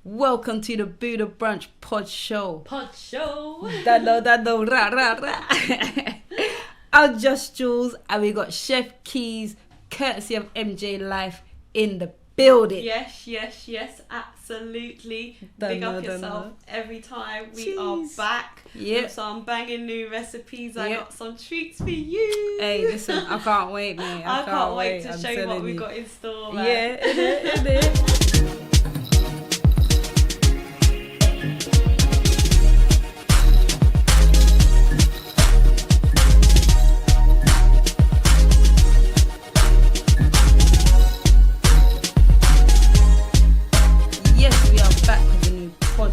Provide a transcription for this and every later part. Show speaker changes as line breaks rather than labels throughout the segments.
Welcome to the Buddah Brunch Podshow.
Podshow.
Rah, rah, rah. I'm JustJuelz and we got ChefKeyz, courtesy of Mjlifeuk, in the building.
Yes, absolutely. Big up yourself every time. We are back with some banging new recipes. I got some treats for you.
Hey, listen, I can't wait, mate.
I can't wait to show you what we got in store, man.
Yeah, it.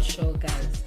Show, guys.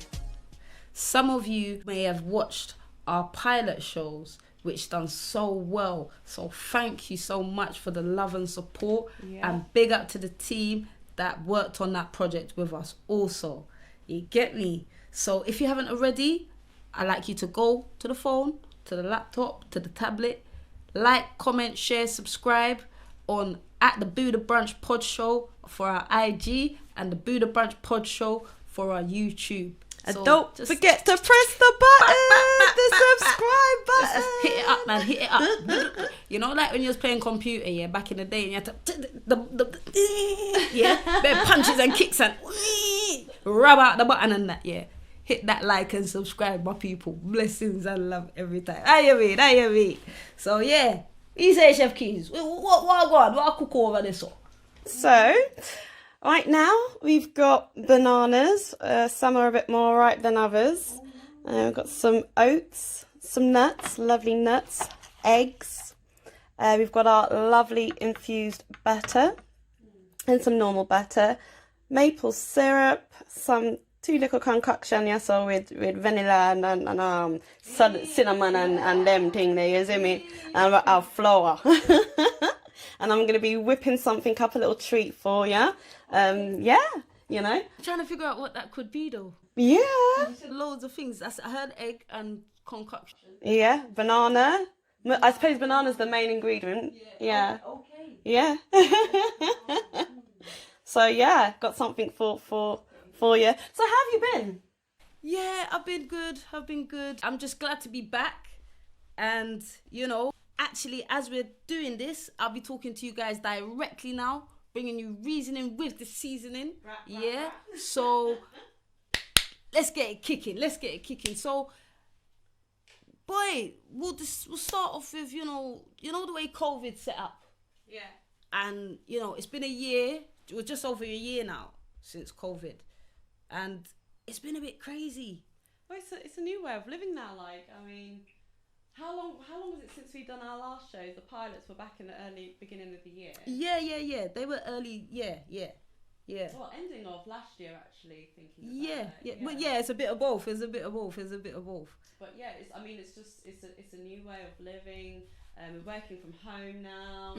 Some of you may have watched our pilot shows, which done so well. So thank you so much for the love and support, and big up to the team that worked on that project with us also. You get me? So if you haven't already, I'd like you to go to the phone, to the laptop, to the tablet, like, comment, share, subscribe on at the Buddah Brunch Podshow for our IG and the Buddah Brunch Podshow for our YouTube.
And so don't forget to press the button, the subscribe button.
Just hit it up, man. Hit it up. You know, like when you was playing computer, back in the day, and you had to bare punches and kicks and rub out the button and that. Hit that like and subscribe, my people. Blessings and love every time. Aye, me. So you say ChefKeyz. What I cook over this one?
So, right now, we've got bananas. Some are a bit more ripe than others. We've got some oats, some nuts, lovely nuts, eggs. We've got our lovely infused butter and some normal butter, maple syrup, some 2 little concoction, so with vanilla and cinnamon and them thing there, you see me? And our flour. And I'm going to be whipping something up, a little treat for you. You know.
I'm trying to figure out what that could be, though.
Yeah.
Loads of things. I heard egg and concoction.
Yeah, banana. I suppose banana's the main ingredient. Yeah.
Okay.
Yeah. So, got something for you. So, how have you been?
Yeah, I've been good. I'm just glad to be back. And, actually, as we're doing this, I'll be talking to you guys directly now, bringing you Reasonin with the Seasonin. Right. So let's get it kicking. So, boy, we'll start off with you know the way COVID set up. Yeah. And it's been a year. We're just over a year now since COVID, and it's been a bit crazy.
Well, it's a new way of living now. How long was it since we've done our last shows? The pilots were back in the early beginning of the year.
Yeah. They were early. Yeah.
Well, ending of last year, actually, thinking about that.
But it's a bit of both. But
it's a new way of living. We're working from home now.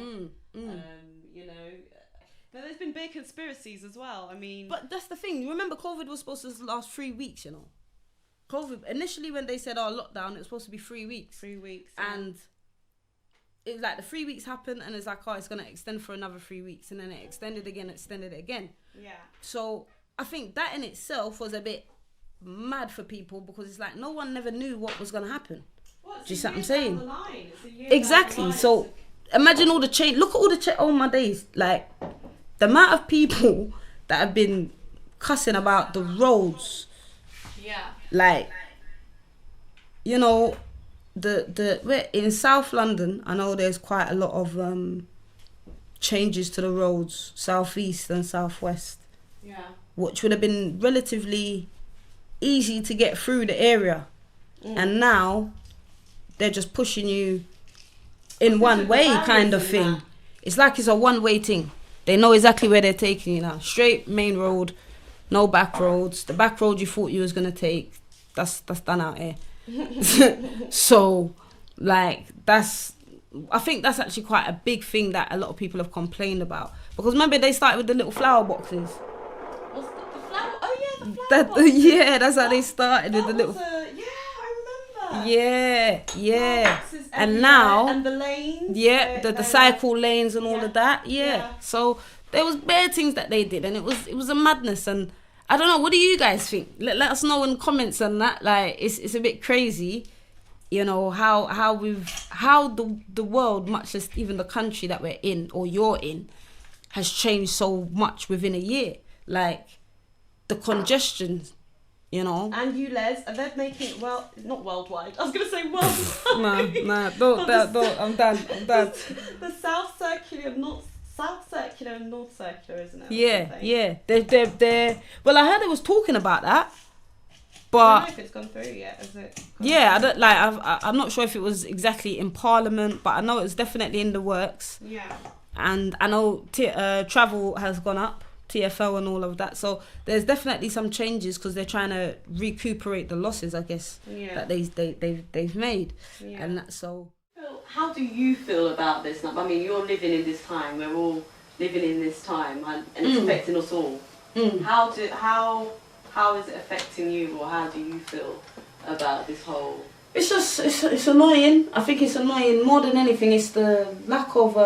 But there's been big conspiracies as well.
But that's the thing. Remember, COVID was supposed to last 3 weeks. COVID, initially when they said lockdown, it was supposed to be 3 weeks.
3 weeks.
And it was like the 3 weeks happened and it's like, it's going to extend for another 3 weeks. And then it extended it again.
Yeah. So
I think that in itself was a bit mad for people because it's like no one never knew what was going to happen. Do you see what I'm saying? Exactly. So imagine all the change. Look at all the change. Oh my days. Like the amount of people that have been cussing about the roads.
Yeah.
Like, we're in South London. I know there's quite a lot of changes to the roads, southeast and southwest.
Yeah.
Which would have been relatively easy to get through the area, and now they're just pushing you in one way, kind of thing. That. It's like it's a one-way thing. They know exactly where they're taking you now. Straight main road. No back roads. The back road you thought you was gonna take, that's done out here. So, I think that's actually quite a big thing that a lot of people have complained about. Because remember they started with the little flower boxes.
The flower? Oh yeah, the flower boxes.
Yeah, that's how they started with the little.
I remember.
Yeah. And now.
And the lanes.
Yeah, the cycle lanes and all of that. Yeah. So there was bare things that they did, and it was a madness. And I don't know. What do you guys think? Let us know in the comments on that. Like, it's a bit crazy, you know, how the world, much less even the country that we're in or you're in, has changed so much within a year. Like, the congestion, you know.
And you, Les, are they making it not worldwide. I was gonna say worldwide.
Nah, don't. I'm done.
The South Circular and North Circular, isn't it?
Yeah. They're. Well, I heard it was talking about that, but
I don't know if it's gone through yet. Is it?
Yeah, I don't like. I'm not sure if it was exactly in Parliament, but I know it's definitely in the works.
Yeah.
And I know travel has gone up, TFL and all of that. So there's definitely some changes because they're trying to recuperate the losses, I guess, that they've made. Yeah. And that's so.
How do you feel about this? I mean, you're living in this time. We're all living in this time, and it's affecting us all. How is it affecting you, or how do you feel about this whole?
It's just it's annoying. I think it's annoying more than anything. It's the lack of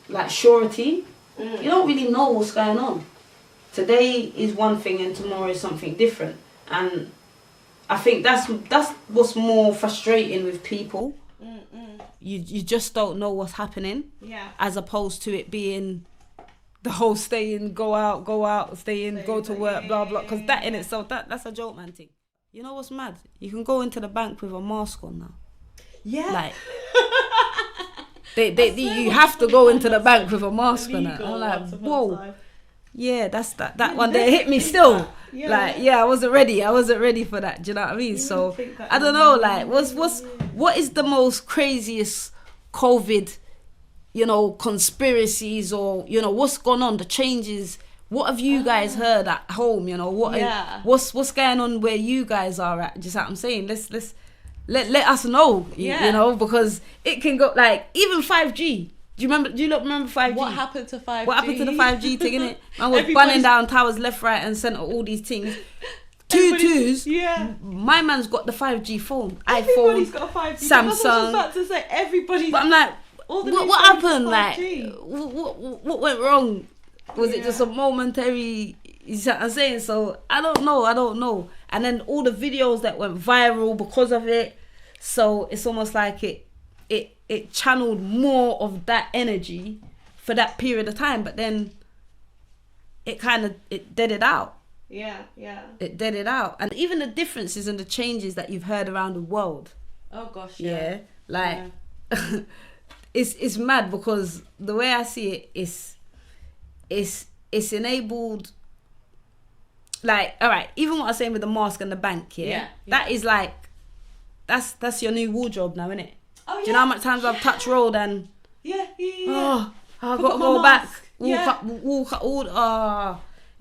like surety. You don't really know what's going on. Today is one thing and tomorrow is something different, and I think that's what's more frustrating with people. You just don't know what's happening. Yeah. As opposed to it being the whole stay in, go out, stay in, go to work, blah blah. Because that in itself, that's a joke, man thing. You know what's mad? You can go into the bank with a mask on now. Yeah. Like you have to go into the bank with a mask on. I'm like, whoa. Yeah, that's that one there hit me still. Like, I wasn't ready for that. Do you know what I mean? So I don't know, like what is the most craziest COVID, you know, conspiracies, or, you know, what's gone on, the changes? What have you guys heard at home? You know, what's going on where you guys are at? Just what I'm saying. Let us know. You know, because it can go, like, even 5G. Do you not remember 5G?
What happened to 5G?
What happened to the 5G thing, innit? Man was burning down towers left, right and centre, all these things. Twos. Yeah. My man's got the 5G phone.
Everybody's
iPhone,
got a 5G.
Samsung.
That's what I was about to say. Everybody.
But I'm like, what happened? Like, what went wrong? Was it just a momentary? You see what I'm saying? So I don't know. And then all the videos that went viral because of it. So it's almost like it channeled more of that energy for that period of time, but then it dead it out. Yeah. It dead it out. And even the differences and the changes that you've heard around the world.
Oh gosh,
it's mad, because the way I see it it's enabled, like, all right, even what I was saying with the mask and the bank, that is like, that's your new wardrobe now, isn't it? Oh, yeah. Do you know how much times I've touched road and oh, I've got to go back, walk,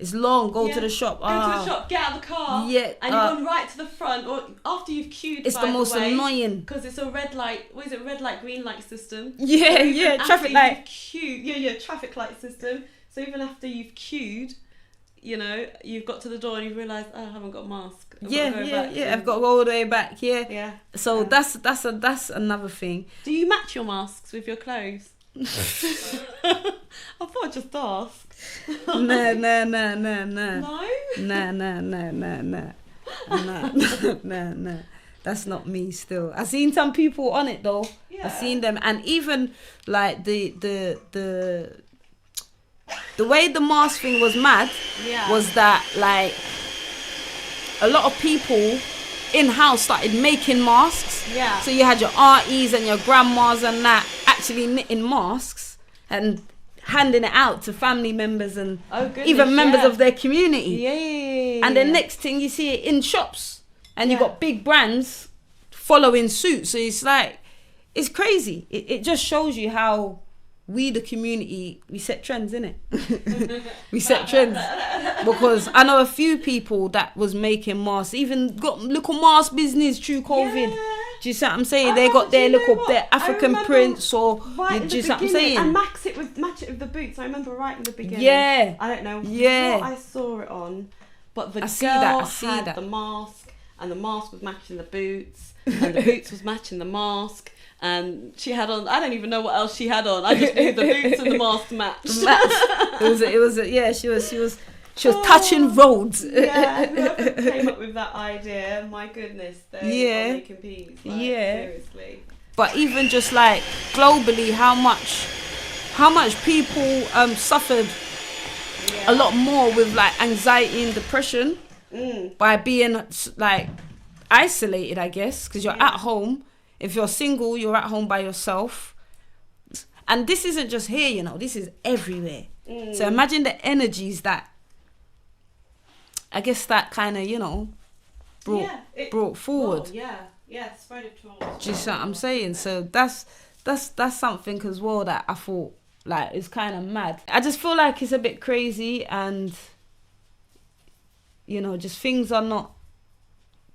it's long, go to the shop.
Go to the shop, get out of the car, and you've gone right to the front, or after you've queued.
It's the most annoying,
because it's a red light. What is it? Red light, green light system.
Yeah, traffic light.
Traffic light system. So even after you've queued, you know, you've got to the door and you've realised, I haven't got a mask. I've got to go all the way back. Yeah. So that's another thing. Do you match your masks with your clothes? I thought I'd just ask.
No. No. That's not me still. I've seen some people on it though. Yeah. I've seen them, and even like the way the mask thing was mad was that, like, a lot of people in-house started making masks. Yeah. So you had your aunties and your grandmas and that actually knitting masks and handing it out to family members and even members of their community. Yeah. And then next thing you see it in shops, and you got big brands following suit. So it's like, it's crazy. It just shows you how we, the community, we set trends, innit? We set trends. Because I know a few people that was making masks, even got little mask business through COVID. Yeah. Do you see what I'm saying? They got their their African prints, or do you see what I'm saying?
And match it with the boots. I remember right in the beginning.
Yeah.
I don't know what I saw it on, but the girl had the mask, and the mask was matching the boots, and the boots was matching the mask. And she had on, I don't even know what else she had on. I just knew the boots and the mask matched.
It was She was touching roads.
Yeah, whoever came up with that idea, my goodness, they are making peas. Like, seriously.
But even just like globally, how much people suffered a lot more with like anxiety and depression by being like isolated, I guess, because you're at home. If you're single, you're at home by yourself. And this isn't just here, you know, this is everywhere. So imagine the energies that, I guess, that kind of, you know, brought forward.
Yeah, spread it towards.
Do you see what I'm saying? So that's something as well that I thought, like, is kind of mad. I just feel like it's a bit crazy, and, you know, just things are not,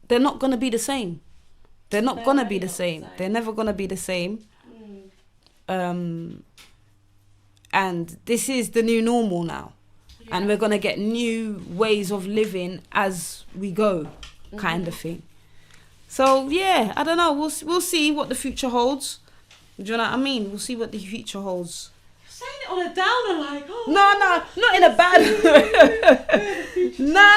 they're not going to be the same. They're not going to be the same. They're never going to be the same. And this is the new normal now. Yeah. And we're going to get new ways of living as we go, kind of thing. So, yeah, I don't know. We'll see what the future holds. Do you know what I mean? We'll see what the future holds.
You're saying it on a downer, like, oh.
No, not in a bad way. Nah.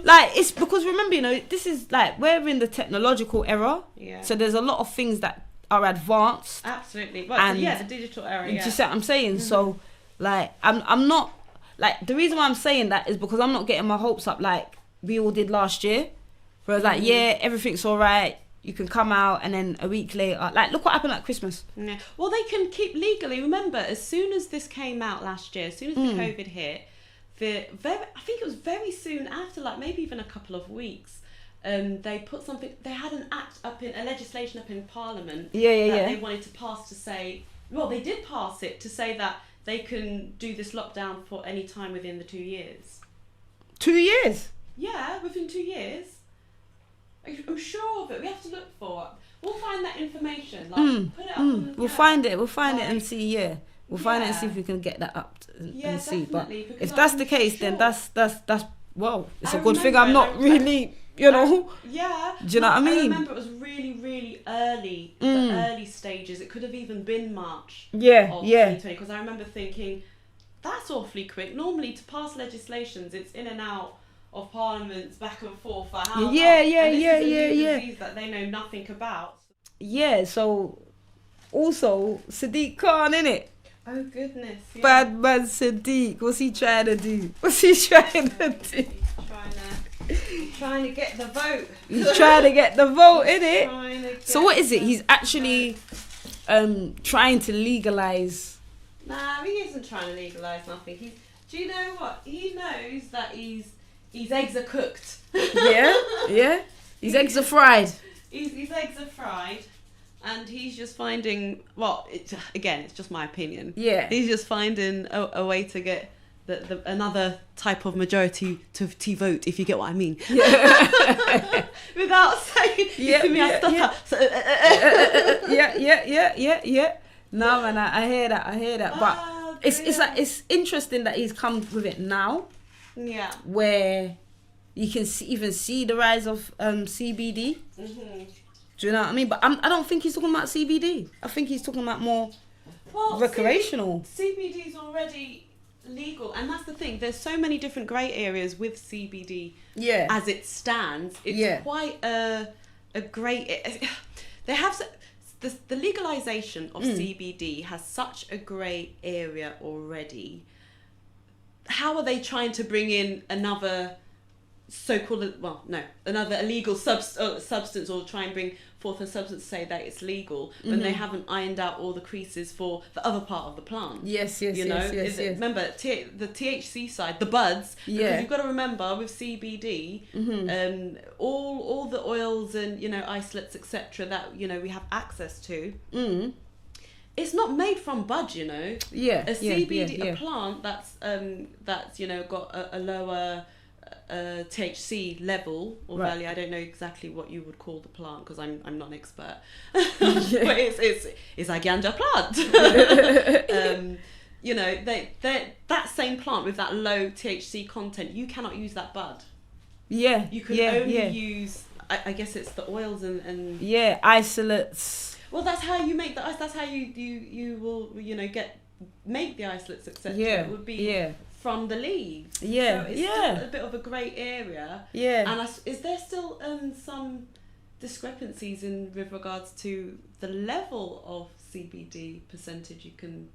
Like, it's because, remember, you know, this is like, we're in the technological era. Yeah. So there's a lot of things that are advanced.
Absolutely. Well, the digital era.
Do you see what I'm saying? So, like, I'm not, like, the reason why I'm saying that is because I'm not getting my hopes up like we all did last year. Where it's like, everything's all right. You can come out, and then a week later, like, look what happened at Christmas.
Yeah. Well, they can keep legally. Remember, as soon as this came out last year, as soon as the COVID hit, I think it was very soon after, like maybe even a couple of weeks, they put something. They had an act a legislation up in Parliament. They wanted to pass to say. Well, they did pass it to say that they can do this lockdown for any time within the 2 years.
2 years?
Yeah, within 2 years. I'm sure of it. We have to look for it. We'll find that information. Like, put it up on the
We'll find it and see. We'll find it and see if we can get that up and see. But if that's the case, then that's well, it's a good thing. I'm not really, you know.
Do
you know what I mean?
I remember it was really, really early. The early stages. It could have even been March. Of 2020, because I remember thinking, that's awfully quick. Normally, to pass legislations, it's in and out of parliaments, back and forth for how long? Disease that they know nothing about. Yeah, so also Sadiq Khan, innit? Oh goodness. Yeah.
Bad man Sadiq. What's he trying to do?
Trying to get the vote.
He's trying to get the vote, innit? So what is it? He's actually trying to legalise.
Nah, he isn't trying to legalise nothing. Do you know what? He knows that his eggs are cooked.
Yeah. His eggs are fried.
His eggs are fried, and he's just finding. Well, it's just my opinion. Yeah. He's just finding a way to get the another type of majority to vote, if you get what I mean. Yeah. Without saying,
Yeah. No, man, I hear that. But it's interesting that he's come with it now. Yeah. Where you can even see the rise of CBD. Do you know what I mean? But I don't think he's talking about CBD. I think he's talking about more recreational.
CBD is already legal, and that's the thing. There's so many different grey areas with CBD. Yeah. As it stands, it's quite a great. They have the legalization of CBD has such a grey area already. How are they trying to bring in another another illegal substance, or try and bring forth a substance to say that it's legal when they haven't ironed out all the creases for the other part of the plant? Yes. Remember, the THC side, the buds, because you've got to remember with CBD, all the oils and, isolates, etc., that, we have access to, it's not made from bud, a CBD, a plant that's got a lower THC level or value. I don't know exactly what you would call the plant, because I'm not an expert. But it's a ganja plant. That same plant with that low THC content, you cannot use that bud. Yeah. You can only use, I guess it's the oils and
isolates.
Well, that's how you make the ice. That's how you will make the isolates, etc. It would be from the leaves.
Yeah,
so it's still a bit of a grey area.
Yeah.
And is there still some discrepancies with regards to the level of CBD percentage you can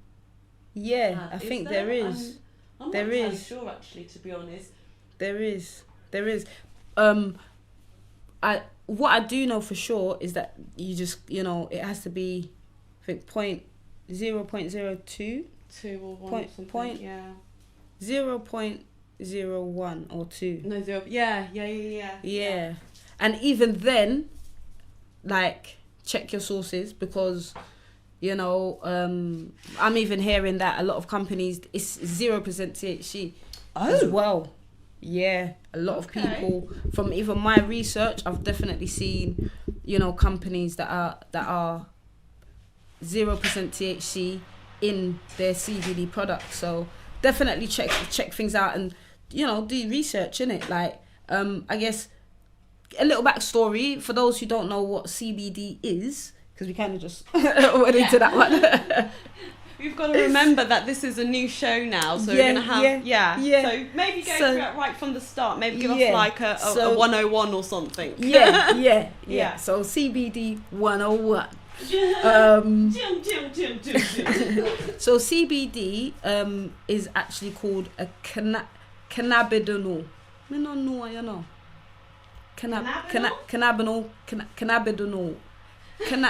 have?
I think there is.
I'm
there
not entirely
is.
sure, actually, to be honest.
There is. What I do know for sure is that you just, it has to be, I think, 0.02.
2 or 1
Point-
or something,
point-
yeah.
0.01 or 2.
No, 0, yeah.
And even then, like, check your sources, because, I'm even hearing that a lot of companies, it's 0% THC as well. Yeah, a lot of people, from even my research, I've definitely seen, companies that are 0% THC in their CBD products. So definitely check things out and, do research, innit? Like, I guess a little backstory for those who don't know what CBD is, because we kind of just went into that one.
We've got to remember that this is a new show now, so we're going to have... So maybe go through it right from the start. Maybe give us like a 101 or something.
Yeah. So CBD 101. So CBD is actually called a cannabidinol. I don't know, cannabidinol. You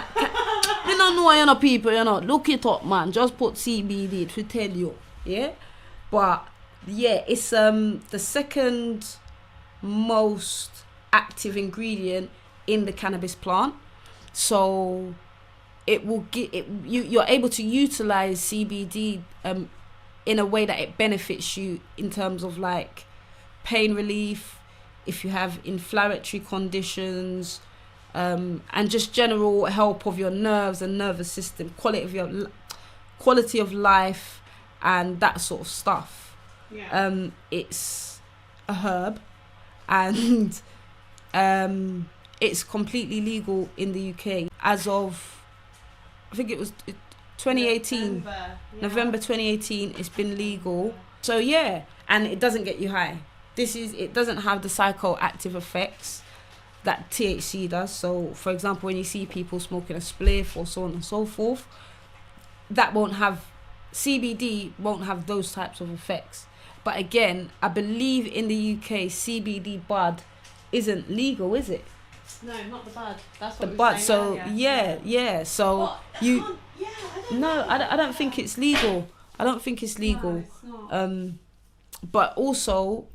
don't know, people, look it up, man. Just put CBD to tell you, yeah. But yeah, it's the second most active ingredient in the cannabis plant. So it will you're able to utilize CBD in a way that it benefits you in terms of like pain relief, if you have inflammatory conditions. And just general help of your nerves and nervous system, quality of life, and that sort of stuff. Yeah. It's a herb, and it's completely legal in the UK as of, I think it was 2018, November 2018. It's been legal. So yeah, and it doesn't get you high. It doesn't have the psychoactive effects that THC does. So for example, when you see people smoking a spliff or so on and so forth, CBD won't have those types of effects. But again, I believe in the UK CBD bud isn't legal, is it?
No, not the bud. That's what
the
we were
bud.
saying
So
earlier.
yeah. So I don't think it's legal. No, it's not. But also,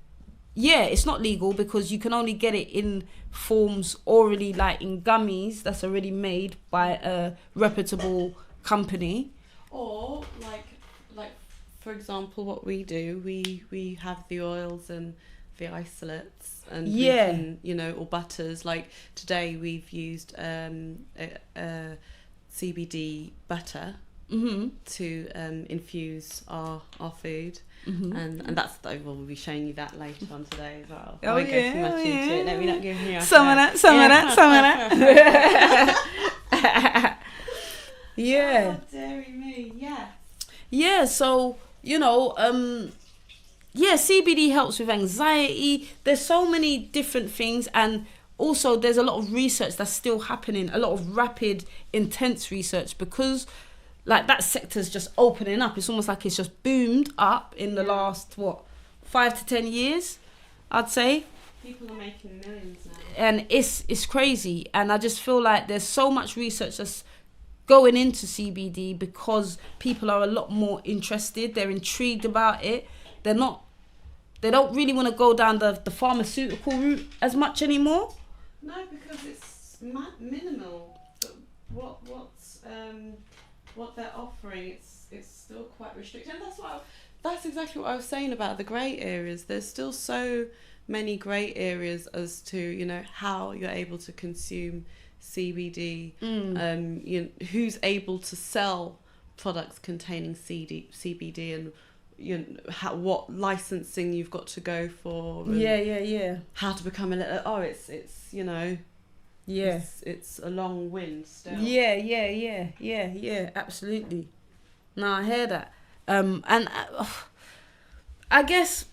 yeah, it's not legal because you can only get it in forms orally, like in gummies that's already made by a reputable company.
Or like for example, what we do, we have the oils and the isolates and we can, or butters. Like today we've used a CBD butter to infuse our food. And that's we'll be showing you that later on today as well. I won't go too much into it. Let me not give you
some of that. Yeah.
Oh, dearie me.
Yeah. So CBD helps with anxiety. There's so many different things, and also there's a lot of research that's still happening. A lot of rapid, intense research, because like that sector's just opening up. It's almost like it's just boomed up in the last 5 to 10 years, I'd say.
People are making millions now,
and it's crazy. And I just feel like there's so much research that's going into CBD because people are a lot more interested. They're intrigued about it. They don't really want to go down the pharmaceutical route as much anymore.
No, because it's minimal. But what they're offering, it's still quite restricted. And that's exactly what I was saying about the grey areas. There's still so many grey areas as to how you're able to consume CBD. Who's able to sell products containing CBD, and what licensing you've got to go for. And how to become a little. It's it's a long win still. Yeah, absolutely. No, I hear that. And
I guess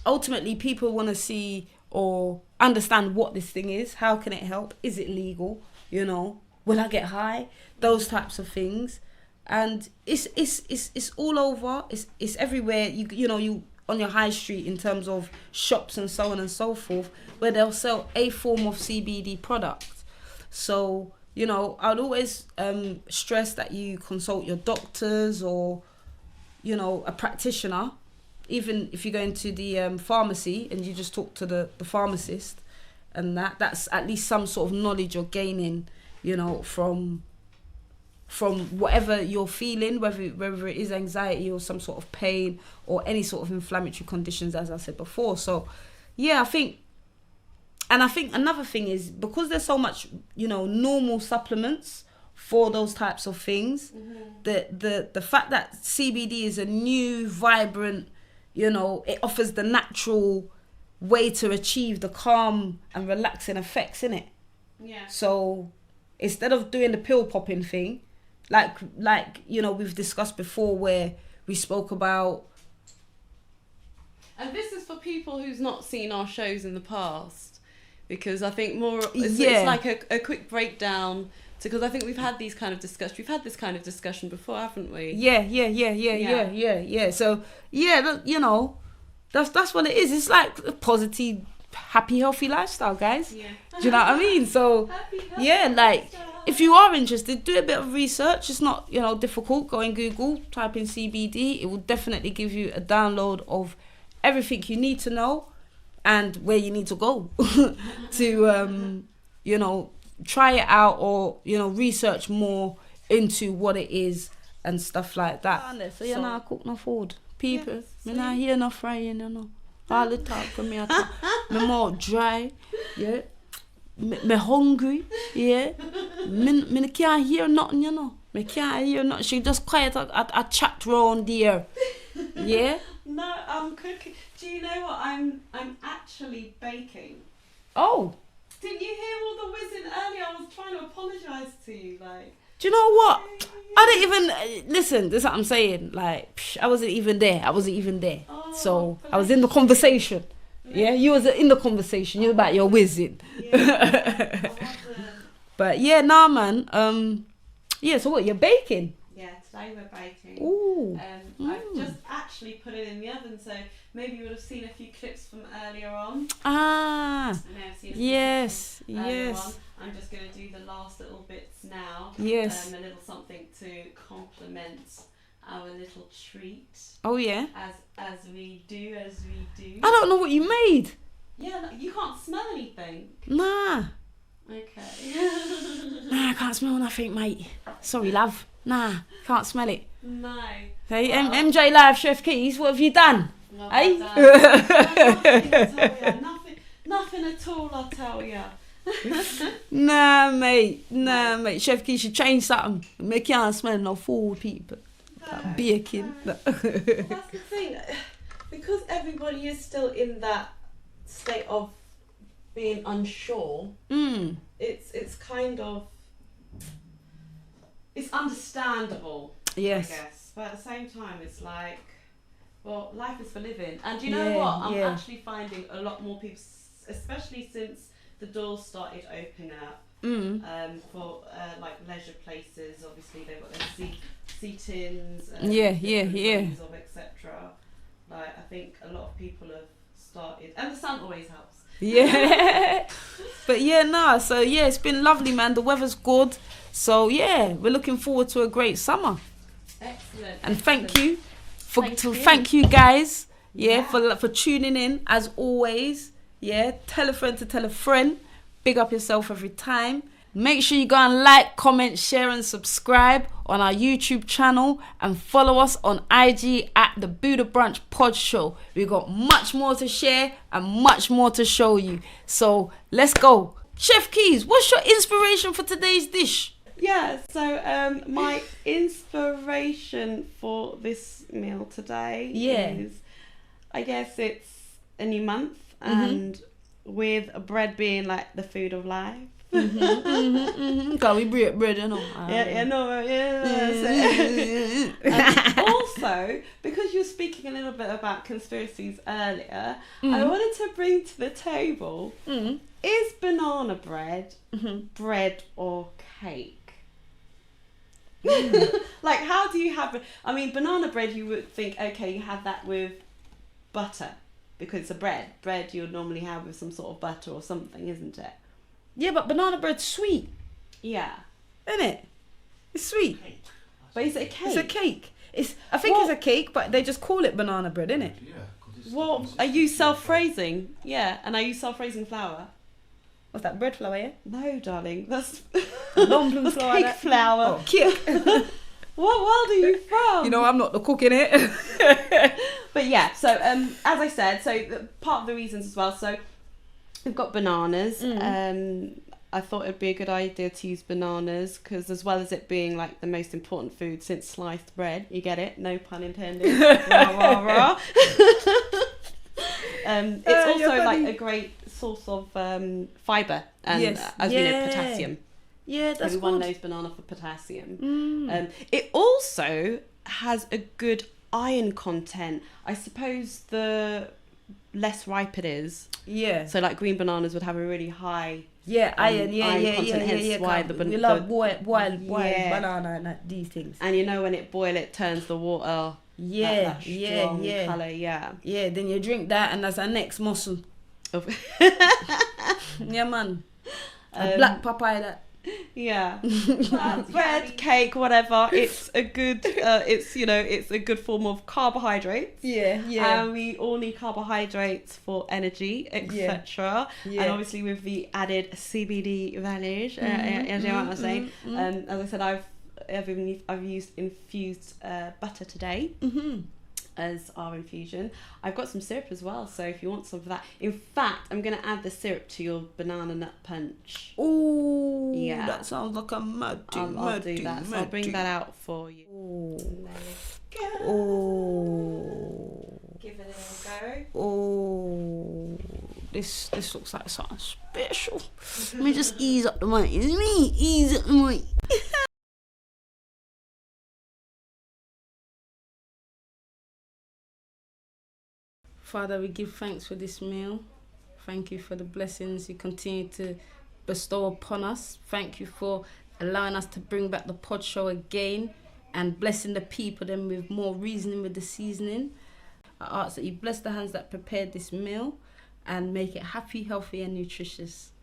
ultimately people want to see or understand what this thing is. How can it help? Is it legal? You know, will I get high? Those types of things. And it's all over. It's everywhere. You know, you on your high street in terms of shops and so on and so forth, where they'll sell a form of CBD product. So, you know, I'd always stress that you consult your doctors or, you know, a practitioner. Even if you go into the pharmacy and you just talk to the pharmacist, and that's at least some sort of knowledge you're gaining, you know, from whatever you're feeling, whether it is anxiety or some sort of pain or any sort of inflammatory conditions, as I said before. So, yeah, I think another thing is, because there's so much, you know, normal supplements for those types of things, the fact that CBD is a new, vibrant, you know, it offers the natural way to achieve the calm and relaxing effects, innit?
Yeah.
So instead of doing the pill popping thing, like you know, we've discussed before, where we spoke about,
and this is for people who's not seen our shows in the past, because I think it's like a quick breakdown, because I think we've had these kind of discussions. We've had this kind of discussion before, haven't we?
Yeah. So yeah, you know, that's what it is. It's like a positive, happy, healthy lifestyle, guys.
Yeah.
Do you know what I mean? So yeah, like, if you are interested, do a bit of research. It's not, you know, difficult. Go in Google, type in CBD. It will definitely give you a download of everything you need to know and where you need to go to, you know, try it out, or, you know, research more into what it is and stuff like that. So you know, I cook no food. People, me not hear no frying, you know. All the talk from me, me more dry, yeah. Me hungry, yeah. Me can't hear nothing, you know. Me can't hear nothing. She just quiet a chat round there, yeah.
No, I'm cooking. Do you know what? I'm actually baking.
Oh.
Didn't you hear all the whizzing earlier? I was trying to apologise to you, like.
Do you know what? I didn't even listen. This is what I'm saying. Like, I wasn't even there.
Oh,
so I was in the conversation. Yeah, you was in the conversation. You're about your whizzing.
Yeah,
but yeah, nah, man. Yeah. So what? You're baking?
Yeah, today we're baking.
Ooh.
I've just actually put it in the oven, so maybe you would have seen a few clips from earlier on.
Ah.
You may have seen
yes.
On. I'm just going to do the last little bits now.
Yes.
A little something to complement our little treat.
Oh yeah.
As we do.
I don't know what you made.
Yeah, no, you can't smell anything.
Nah.
Okay.
Nah, I can't smell nothing, mate. Sorry, love. Nah, can't smell it.
No.
Hey, Mjlifeuk, what have you done?
Hey? Nothing at all, I'll tell you.
Nah, mate. ChefKeyz should change something. Me can't smell no food, people. Baking.
Well, that's the thing. Because everybody is still in that state of being unsure, it's kind of, it's understandable,
yes.
I guess. But at the same time, it's like, well, life is for living. And you know what? I'm actually finding a lot more people, especially since the doors started opening up, for like leisure places. Obviously, they've got their seat-ins, of etc. Like, I think a lot of people have started, and the sun always helps.
Yeah. But yeah, nah. So yeah, it's been lovely, man. The weather's good. So yeah, we're looking forward to a great summer.
Excellent.
And thank you you guys. Yeah, for tuning in as always. Yeah, tell a friend to tell a friend. Big up yourself every time. Make sure you go and like, comment, share and subscribe on our YouTube channel, and follow us on IG at the Buddah Brunch Podshow. We've got much more to share and much more to show you. So let's go. ChefKeyz, what's your inspiration for today's dish?
Yeah, so my inspiration for this meal today is, I guess it's a new month, and with bread being like the food of life.
Can we break bread, you know?
And also, because because you were speaking a little bit about conspiracies earlier, I wanted to bring to the table, is banana bread bread or cake? Like, how do you have it? I mean, banana bread, you would think, okay, you have that with butter because it's a bread. Bread you would normally have with some sort of butter or something, isn't it?
Yeah, but banana bread's sweet,
Yeah.
isn't it? It's sweet.
But is it a cake?
It's a cake. I think it's a cake, but they just call it banana bread, innit?
Yeah. 'Cause it's
Well, are you self-raising? Yeah, and are you self-raising flour?
What's that, bread flour, yeah?
No, darling, that's
Dumpling
that's
flour.
cake
that.
flour.
Oh, cake.
What world are you from?
You know, I'm not the cook in it.
But yeah, so as I said, part of the reasons as well. So we've got bananas. I thought it'd be a good idea to use bananas because, as well as it being like the most important food since sliced bread, you get it? No pun intended. Rah, rah, rah. It's also like a great source of fibre and, as we know, potassium.
Yeah, that's
Everyone
good.
knows banana for potassium. It also has a good iron content. I suppose the less ripe it is.
Yeah.
So like green bananas would have a really high
iron. Yeah.
content, hence why the
we love boiled banana and these things.
And you know when it boils, it turns the water that strong colour. Yeah.
Yeah, then you drink that and that's our next muscle. Yeah, man. A black papaya that.
Yeah. Bread, cake, whatever. It's a good. It's a good form of carbohydrates.
Yeah.
And we all need carbohydrates for energy, etc.
Yeah.
And obviously with the added CBD values, as you know what I'm saying. As I said, I've used infused butter today. As our infusion. I've got some syrup as well, so if you want some of that. In fact, I'm going to add the syrup to your banana nut punch.
Ooh,
yeah,
that sounds like a mad thing.
I'll do that. So I'll bring that out for you. Give it a go.
Oh, this looks like something special. Let me just ease up the mic. Ease up the mic. Father, we give thanks for this meal. Thank you for the blessings you continue to bestow upon us. Thank you for allowing us to bring back the pod show again and blessing the people then with more reasoning with the seasoning. I ask that you bless the hands that prepared this meal and make it happy, healthy and nutritious.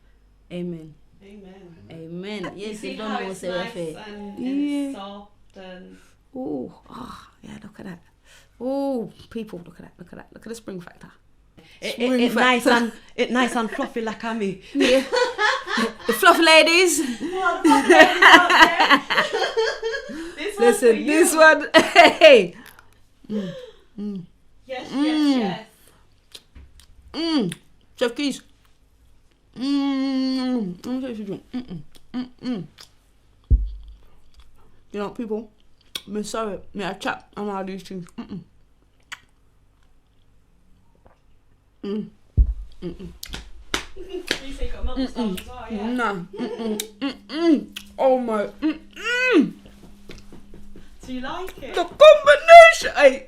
Amen. Amen. Yes,
you see
don't
how
know
it's
what's
nice
it.
and soft and...
Yeah, look at that. Oh, people, look at that. Look at the spring factor.
It's nice and fluffy like me.
Yeah. The fluffy ladies. Listen, this one. Hey.
Yes.
ChefKeyz. You know, people, me sorry, me I chat and all these things.
You say you got milk stuff as well, yeah?
Nah. Oh my.
Do you like it?
The combination, eh?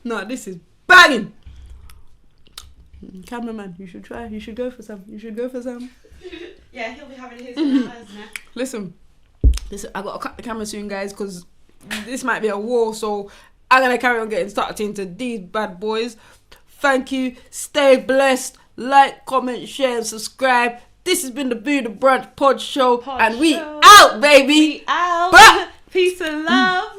No, this is banging. Cameraman, you should try. You should go for some.
Yeah, he'll be having his now, isn't it?
Listen, I gotta cut the camera soon, guys, because this might be a war. So I'm gonna carry on getting started into these bad boys. Thank you. Stay blessed. Like, comment, share, and subscribe. This has been the Buddah Brunch Podshow, and we out, baby.
We out.
Bah!
Peace and love.